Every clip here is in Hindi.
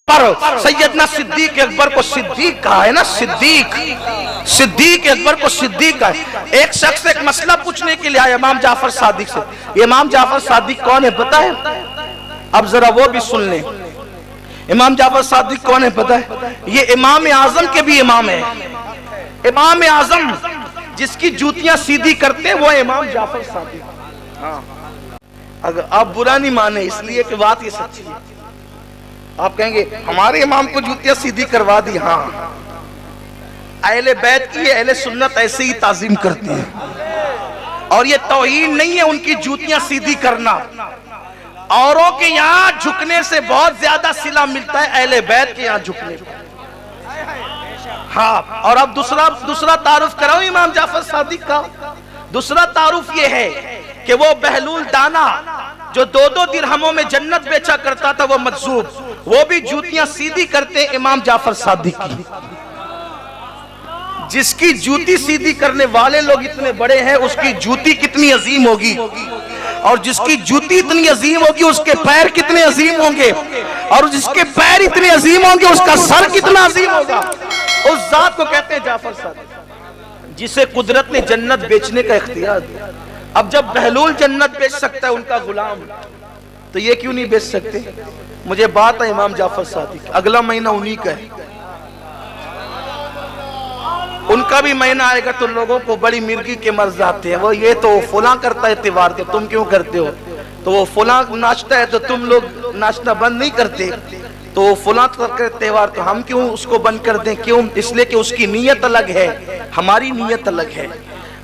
पर सैयदना सिद्दीक अकबर को सिद्दीक कहा है ना, सिद्दीक अकबर को सिद्दीक कहा है। एक शख्स एक मसला पूछने के लिए आया इमाम जाफर सादिक से। इमाम जाफर सादिक कौन है पता है? अब जरा वो भी सुन लें। इमाम जाफर सादिक कौन है पता है? ये इमाम आजम के भी इमाम है। इमाम आजम जिसकी जूतियां सीधी करते हैं वो इमाम जाफर सादिक। हाँ, अगर आप बुरा नहीं माने इसलिए कि बात ये सच्ची है। आप कहेंगे हमारे इमाम को जूतियां सीधी करवा दी। हाँ, अहले बैत की अहले सुन्नत ऐसे ही ताजीम करती है और ये तौहीन नहीं है उनकी जूतियां सीधी करना। औरों के यहाँ झुकने से बहुत ज्यादा सिला मिलता है अहले बैत के यहाँ झुकने को। हाँ, और अब दूसरा तारुफ कराओ इमाम जाफर सादिक का। दूसरा तारुफ ये है कि वो बहलूल दाना जो 2-2 दिरहमों में जन्नत बेचा करता था वो मजजूब, वो भी जूतियां सीधी करते इमाम जाफर सादिक की। जिसकी जूती सीधी करने वाले लोग इतने बड़े हैं उसकी जूती कितनी अजीम होगी, और जिसकी जूती इतनी अजीम होगी उसके पैर कितने अजीम होंगे, और जिसके पैर इतने अजीम होंगे उसका सर कितना अजीम होगा। उस जात को कहते हैं जाफर सादिक जिसे कुदरत ने जन्नत बेचने का इख्तियार दिया। अब जब बहलूल जन्नत बेच सकता है उनका गुलाम, तो ये क्यों नहीं बेच सकते? मुझे बात है इमाम जाफर सादिक, अगला महीना उन्हीं का है। उनका भी महीना आएगा तो लोगों को बड़ी मिर्गी के मर्ज आते हैं। वो ये तो फुला करता है त्योहार के, तुम क्यों करते हो? तो वो फुला नाचता है तो तुम लोग नाचना बंद नहीं करते। तो वो फुला करके त्योहार तो हम क्यों उसको बंद कर दें? क्यों? इसलिए कि उसकी नीयत अलग है, हमारी नीयत अलग है।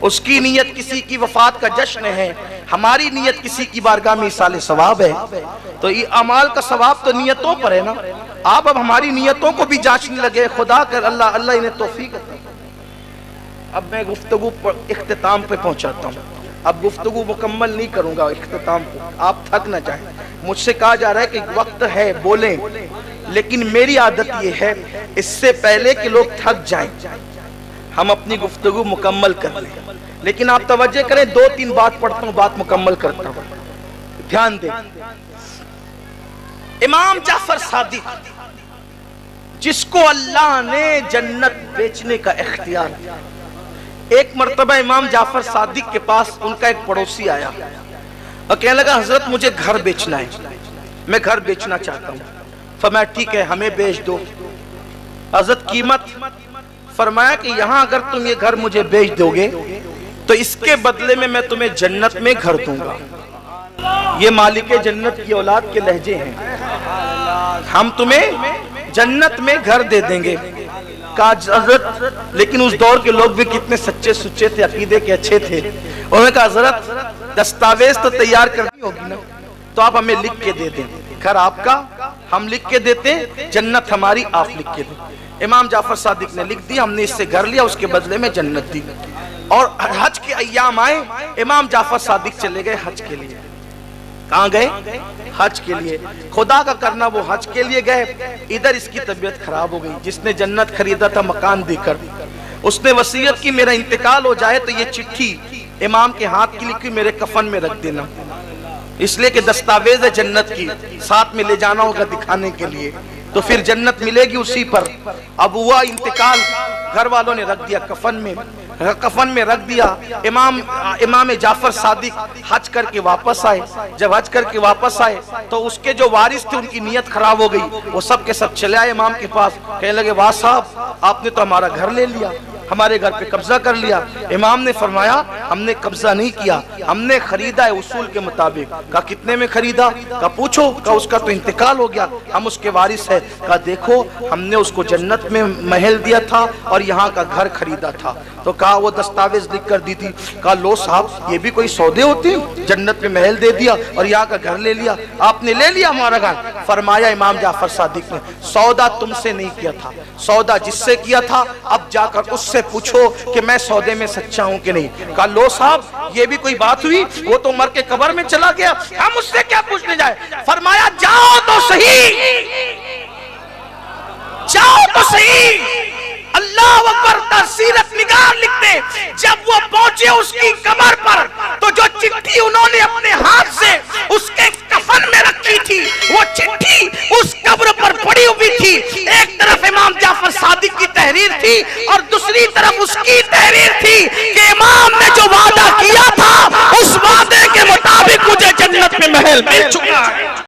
उसकी नीयत किसी की वफात का जश्न है, हमारी नीयत किसी की बारगाह में इसाल सवाब है। तो ये अमाल का सवाब तो नीयतों पर है ना। आप अब हमारी नीयतों को भी जांचने लगे। खुदा कर अल्लाह इन्हें तौफीक अता। अब मैं गुफ्तगू इख्तिताम पे पहुंचाता हूँ। अब गुफ्तगू मुकम्मल नहीं करूंगा इख्तिताम को, आप थक ना जाएं। मुझसे कहा जा रहा है कि वक्त है बोलें, लेकिन मेरी आदत ये है इससे पहले कि लोग थक जाएं हम अपनी गुफ्तगू मुकम्मल कर लें। लेकिन आप तवज्जो करें, 2-3 बात पढ़ता हूं, बात मुकम्मल करता हूं, ध्यान दें। इमाम जाफर सादिक जिसको अल्लाह ने जन्नत बेचने का इख्तियार दिया। एक मर्तबा इमाम जाफर सादिक के पास उनका एक पड़ोसी आया और कहने लगा हजरत मुझे घर बेचना है, मैं घर बेचना चाहता हूँ। फरमाया ठीक है हमें बेच दो। हजरत कीमत? फरमाया कि यहाँ अगर तुम ये घर मुझे बेच दोगे तो इसके बदले में मैं तुम्हें जन्नत में घर दूंगा। ये मालिक जन्नत की औलाद के लहजे हैं, हम तुम्हें जन्नत में घर दे देंगे। कहा हजरत, लेकिन उस दौर के लोग भी कितने सच्चे सुच्चे थे, अकीदे के अच्छे थे। उन्होंने कहा हजरत दस्तावेज तो तैयार करनी होगी ना, तो आप हमें लिख के दे दें, घर आपका हम लिख के देते, जन्नत हमारी आप लिख के दें। इमाम जाफर सादिक ने लिख दिया, हमने इससे घर लिया, उसके बदले में जन्नत दी। और हज के अय्याम आए, इमाम जाफर सादिक चले गए हज के लिए। कहाँ गए? हज के लिए। खुदा का करना वो हज के लिए गए, इधर इसकी तबीयत खराब हो गई। जिसने जन्नत खरीदा था मकान देकर, उसने वसीयत की मेरा इंतकाल हो जाए तो ये चिट्ठी इमाम के हाथ की लिखी मेरे कफन में रख देना, इसलिए कि दस्तावेज है जन्नत की, साथ में ले जाना होगा दिखाने के लिए, तो फिर जन्नत मिलेगी उसी पर। अब हुआ इंतकाल, घर वालों ने रख दिया कफन में रख दिया। इमाम जाफर सादिक हज करके वापस आए। जब हज करके वापस आए तो उसके जो वारिस थे उनकी नीयत खराब हो गई, वो सब के सब चले आए इमाम के पास। कहने लगे वाह साहब आपने तो हमारा घर ले लिया, हमारे घर पे कब्जा कर लिया। इमाम ने फरमाया हमने कब्जा नहीं किया, हमने खरीदा है उसूल के मुताबिक। कहा कितने में खरीदा? कहा पूछो। कहा उसका तो इंतकाल हो गया, हम उसके वारिस है। कहा देखो हमने उसको जन्नत में महल दिया था और यहाँ का घर खरीदा था। तो कहा वो दस्तावेज लिख कर दी थी। कहा लो साहब ये भी कोई सौदे होते हैं, जन्नत में महल दे दिया और यहाँ का घर ले लिया, आपने ले लिया हमारा घर। फरमाया इमाम जाफर सादिक ने सौदा तुमसे नहीं किया था, सौदा जिससे किया था अब जाकर उससे पूछो कि मैं सौदे में सच्चा हूं कि नहीं। कहा लो साहब ये भी कोई बात हुई, वो तो मर के कब्र में चला गया, हम उससे क्या पूछने जाए। फरमाया जाओ तो सही, जाओ तो सही। अल्लाह अकबर सीरत निगार लिखते, जब वो पहुंचे उसकी कब्र पर तो जो चिट्ठी उन्होंने अपने हाथ से उसके कफन में रखी थी वो चिट्ठी उस कब्र पर पड़ी पड़ी हुई थी। एक तरफ इमाम जाफर सादिक की तहरीर थी और दूसरी तरफ उसकी तहरीर थी कि इमाम ने जो वादा किया था उस वादे के मुताबिक मुझे जन्नत में महल मिल चुका।